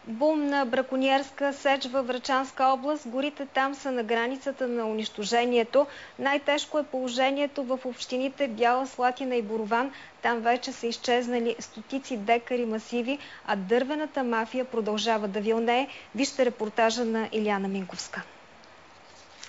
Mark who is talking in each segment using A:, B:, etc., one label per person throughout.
A: Бум на бракониерска сеч във Врачанска област. Горите там са на границата на унищожението. Най-тежко е положението в общините Бяла Слатина и Борован. Там вече са изчезнали стотици декари масиви, а дървената мафия продължава да вилнее. Вижте репортажа на Иляна Минковска.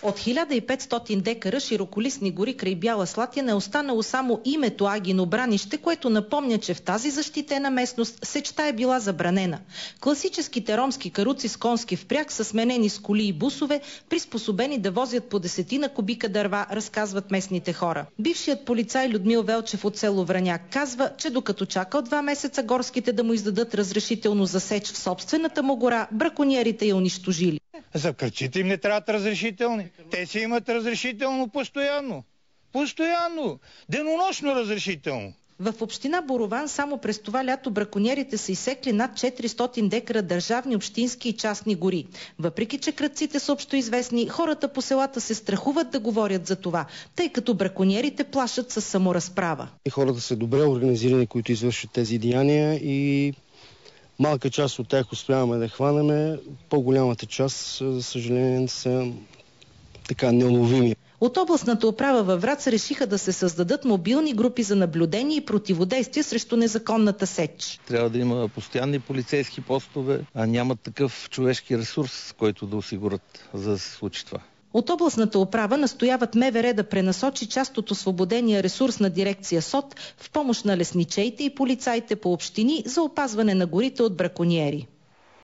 B: От 1500 декара широколистни гори край Бяла Слатина е останало само името Агино бранище, което напомня, че в тази защитена местност сечта е била забранена. Класическите ромски каруци с конски впряг са сменени с коли и бусове, приспособени да возят по 10 кубика дърва, разказват местните хора. Бившият полицай Людмил Велчев от село Враняк казва, че докато чакал 2 месеца горските да му издадат разрешително за сеч в собствената му гора, бракониерите я унищожили.
C: За кръчите им не трябват разрешителни. Те си имат разрешително постоянно. Постоянно. Денонощно разрешително.
B: В община Борован само през това лято бракониерите са изсекли над 400 декара държавни, общински и частни гори. Въпреки че крадците са общоизвестни, хората по селата се страхуват да говорят за това, тъй като бракониерите плашат със саморазправа.
D: Хората са добре организирани, които извършват тези деяния и малка част от тях успяваме да хванеме, по-голямата част, за съжаление, са така неуловими.
B: От областната управа във Враца решиха да се създадат мобилни групи за наблюдение и противодействие срещу незаконната сеч.
E: Трябва да има постоянни полицейски постове, а нямат такъв човешки ресурс, който да осигурят, за да се случи това.
B: От областната управа настояват МВР да пренасочи част от освободения ресурс на дирекция СОТ в помощ на лесничеите и полицаите по общини за опазване на горите от бракониери.